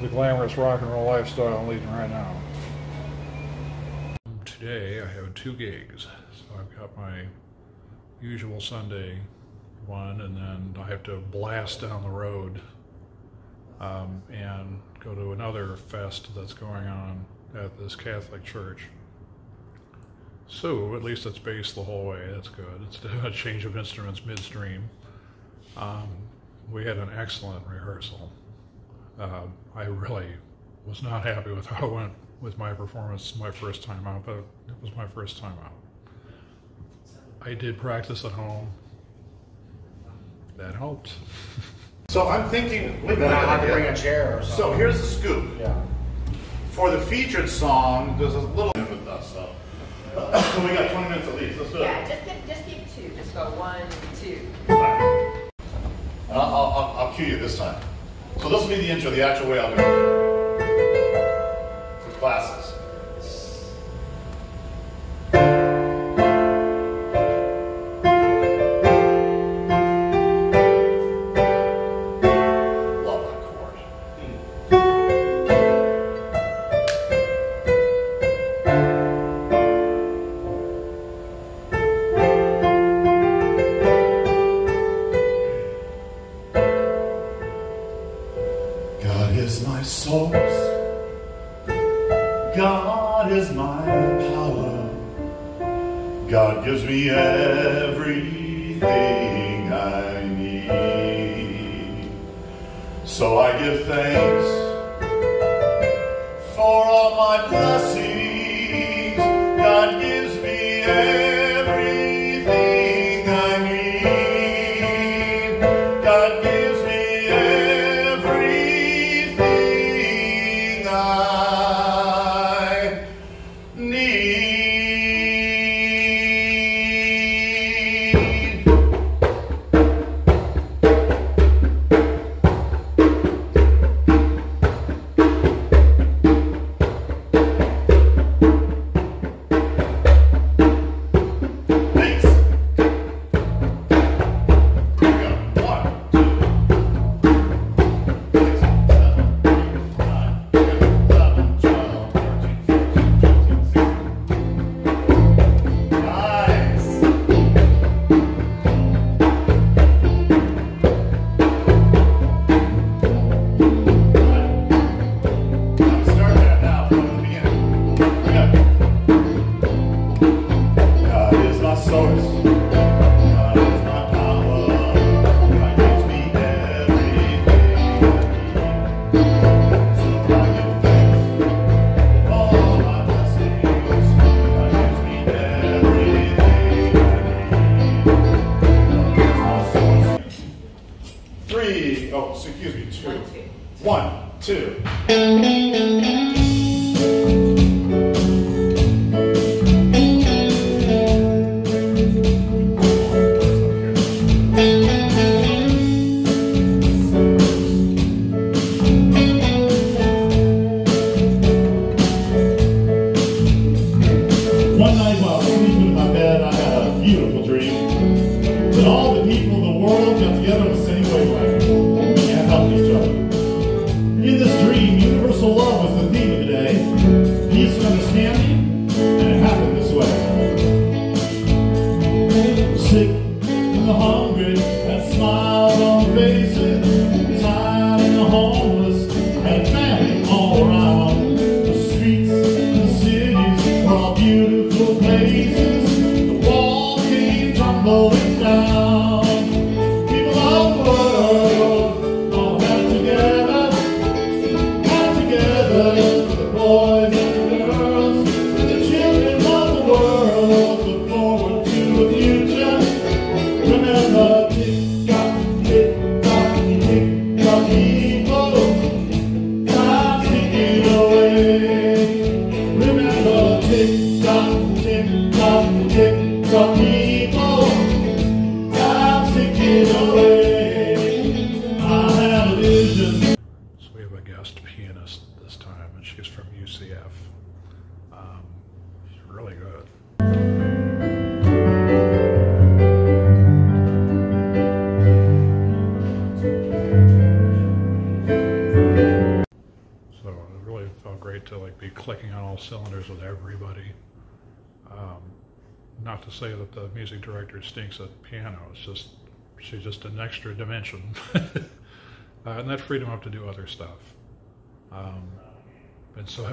the glamorous rock and roll lifestyle I'm leading right now. Today I have 2 gigs. So I've got my usual Sunday one, and then I have to blast down the road and go to another fest that's going on at this Catholic church. So at least it's bass the whole way. That's good. It's a change of instruments midstream. We had an excellent rehearsal. I really was not happy with how it went with my performance my first time out, but it was my first time out. I did practice at home. That helped. So I'm thinking, wait a Then I minute. have to bring a chair or something. So here's the scoop. Yeah. For the featured song, there's a little bit with us, so we got 20 minutes at least. Let's do it. Yeah, just keep 2. Just go 1, 2. And I'll cue you this time. So this will be the intro, the actual way I'll do it. For classes. Love that chord. God is my source. God is my power. God gives me everything I need. So I give thanks for all my blessings. God gives me everything I need. God gives me everything I need. Thanks. Here we go. 1, 2, 6, 7, 8, 9, 10, 11, 12, 13, 14, 15, 16. Nice. Start that now from the beginning. Okay. God is my source. God is my power. God gives me everything I need. So I give thanks for all my blessings. God gives me everything I need. God is my source. 3, oh, excuse me, 2. 1, 2. One night while sleeping in my bed, I had a beautiful dream that all the people in the world got together on the same wavelength and helped each other. In this dream, universal love was the theme of the day, peace and understanding, and it happened this way. The sick and the hungry had smiles on their faces, the tired and the homeless had family all around. The streets and the cities were all beautiful places. The wall came tumbling down. People of the world all got together, the boys and the girls, the children of the world look forward to a future. Remember, tick-tock, tick-tock, tick-tock, people, time's ticking away. Remember, tick-tock, tick-tock, tick-tock, people, time's ticking away. I had a vision. So we have a guest pianist this time, and she's from UCF. She's really good. clicking on all cylinders with everybody. Not to say that the music director stinks at piano, it's just, she's just an extra dimension. And that freed him up to do other stuff. And so I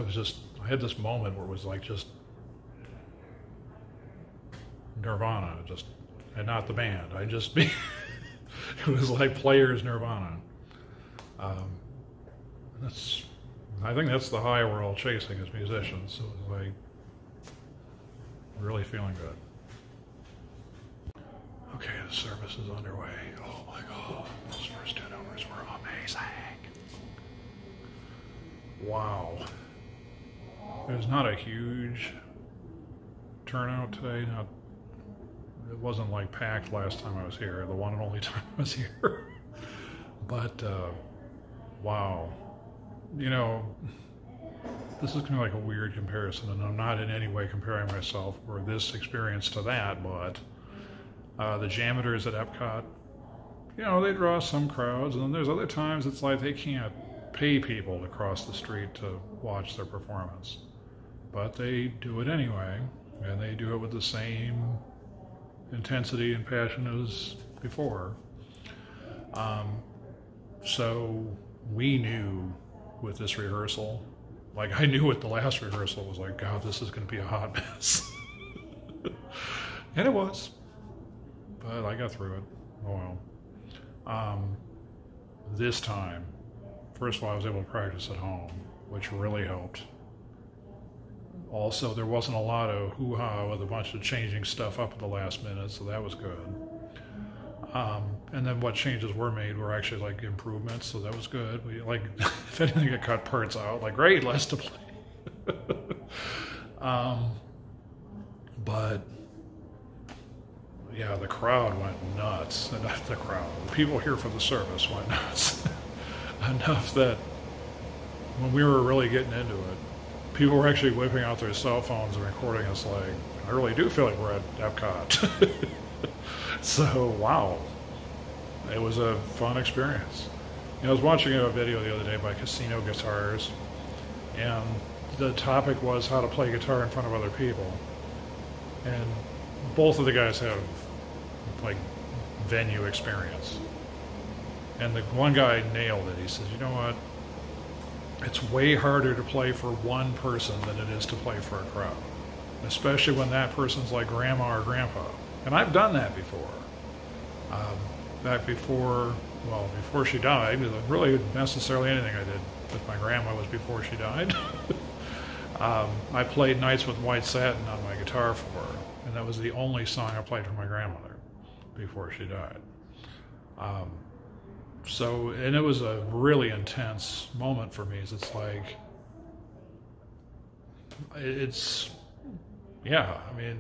had this moment where it was like just Nirvana, and not the band. It was like Players Nirvana. I think that's the high we're all chasing as musicians. So it was like really feeling good. Okay, the service is underway. Oh my God, those first two numbers were amazing. Wow. There's not a huge turnout today. It wasn't like packed last time I was here, the one and only time I was here. But wow. You know, this is going to be like a weird comparison, and I'm not in any way comparing myself or this experience to that, but the JAMMitors at Epcot, you know, they draw some crowds, and then there's other times it's like they can't pay people to cross the street to watch their performance. But they do it anyway, and they do it with the same intensity and passion as before. So we knew with this rehearsal, like I knew with the last rehearsal, was like, God, this is going to be a hot mess. And it was, but I got through it. Oh well. This time, first of all, I was able to practice at home, which really helped. Also, there wasn't a lot of hoo-ha with a bunch of changing stuff up at the last minute, so that was good. And then what changes were made were actually like improvements, so that was good. We like, if anything, it cut parts out. Like, great, less to play. But yeah, the crowd went nuts. And not the crowd. The people here for the service went nuts. Enough that when we were really getting into it, people were actually whipping out their cell phones and recording us. Like, I really do feel like we're at Epcot. So, wow. It was a fun experience. You know, I was watching a video the other day by Casino Guitars, and the topic was how to play guitar in front of other people. And both of the guys have, like, venue experience. And the one guy nailed it. He says, you know what? It's way harder to play for one person than it is to play for a crowd. Especially when that person's like grandma or grandpa. And I've done that before. Back before she died, really necessarily anything I did with my grandma was before she died. I played Nights with White Satin on my guitar for her. And that was the only song I played for my grandmother before she died. So, and it was a really intense moment for me. It's like, yeah, I mean,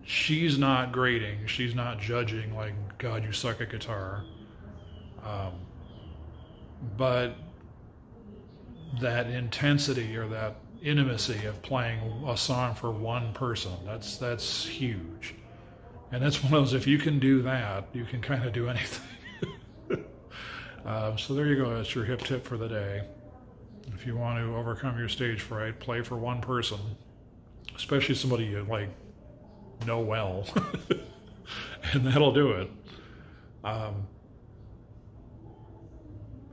she's not grading, she's not judging like, God, you suck at guitar. But that intensity or that intimacy of playing a song for one person, that's huge. And that's one of those, if you can do that, you can kind of do anything. So there you go, that's your hip tip for the day. If you want to overcome your stage fright, play for one person, especially somebody you like know well, and that'll do it.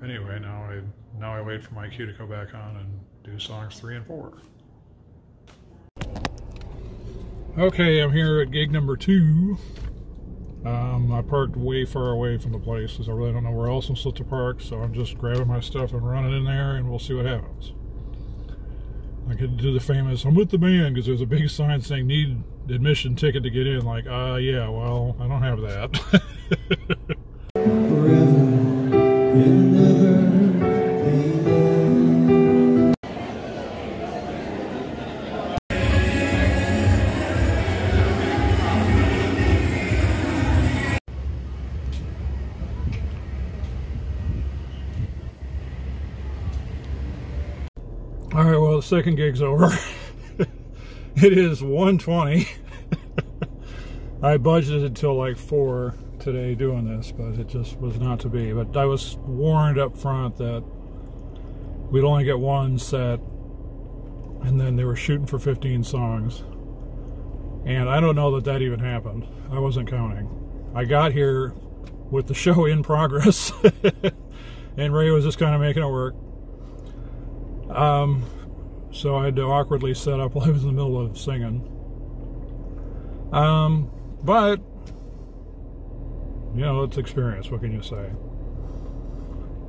Anyway, now I wait for my cue to go back on and do songs 3 and 4. Okay, I'm here at gig number 2. I parked way far away from the place because I really don't know where else I'm supposed to park, so I'm just grabbing my stuff and running in there, and we'll see what happens. I could do the famous, I'm with the band, because there's a big sign saying need admission ticket to get in. Like, yeah, well, I don't have that. Forever, you'll never be there. All right, well, the second gig's over. It is 1:20. I budgeted until like 4 today doing this, but it just was not to be. But I was warned up front that we'd only get one set, and then they were shooting for 15 songs. And I don't know that that even happened. I wasn't counting. I got here with the show in progress, and Ray was just kind of making it work. So I had to awkwardly set up while I was in the middle of singing. But, you know, it's experience. What can you say?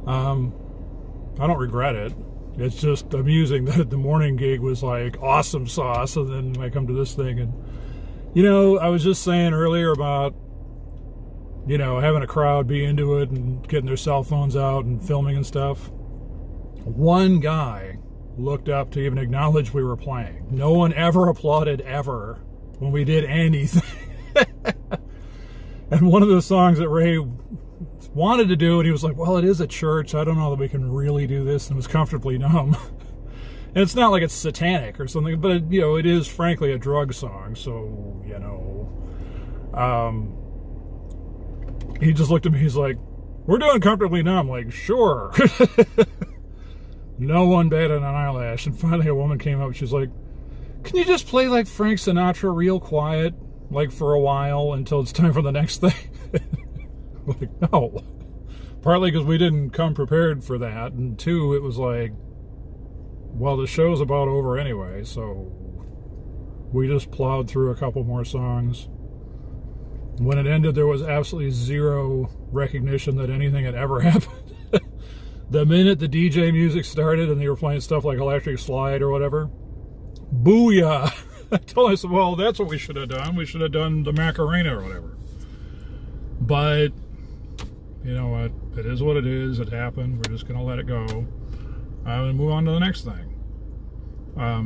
I don't regret it. It's just amusing that the morning gig was like awesome sauce, and then I come to this thing, and you know, I was just saying earlier about, you know, having a crowd be into it and getting their cell phones out and filming and stuff. One guy looked up to even acknowledge we were playing. No one ever applauded ever when we did anything. And one of the songs that Ray wanted to do, and he was like, well, it is a church. I don't know that we can really do this, and was comfortably numb. And it's not like it's satanic or something, but, you know, it is frankly a drug song. So, you know, he just looked at me. He's like, we're doing Comfortably Numb. Like, sure. No one batted an eyelash. And finally a woman came up. She's like, can you just play like Frank Sinatra real quiet, like for a while until it's time for the next thing? Like, no. Partly because we didn't come prepared for that. And two, it was like, well, the show's about over anyway, so we just plowed through a couple more songs. When it ended, there was absolutely zero recognition that anything had ever happened. The minute the DJ music started and they were playing stuff like Electric Slide or whatever, booyah! I told myself, well, that's what we should have done. We should have done the Macarena or whatever. But, you know what? It is what it is. It happened. We're just going to let it go. And move on to the next thing.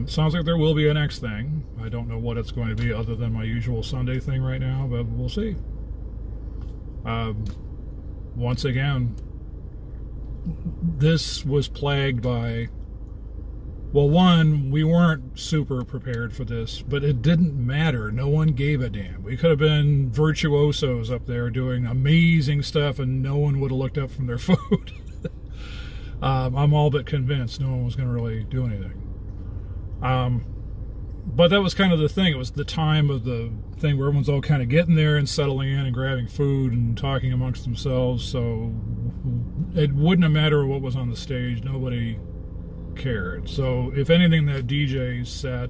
Sounds like there will be a next thing. I don't know what it's going to be other than my usual Sunday thing right now, but we'll see. Once again, this was plagued by, well, one, we weren't super prepared for this, but it didn't matter. No one gave a damn. We could have been virtuosos up there doing amazing stuff, and no one would have looked up from their food. I'm all but convinced no one was going to really do anything. But that was kind of the thing. It was the time of the thing where everyone's all kind of getting there and settling in and grabbing food and talking amongst themselves. So it wouldn't have mattered what was on the stage. Nobody cared. So if anything, that DJ set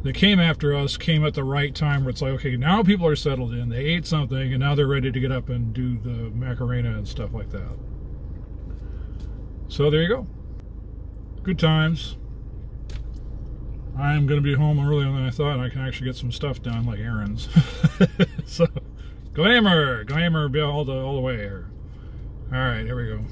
that came after us came at the right time where it's like, okay, now people are settled in. They ate something, and now they're ready to get up and do the Macarena and stuff like that. So there you go. Good times. I'm going to be home earlier than I thought, and I can actually get some stuff done, like errands. So, glamour all the way here. All right, here we go.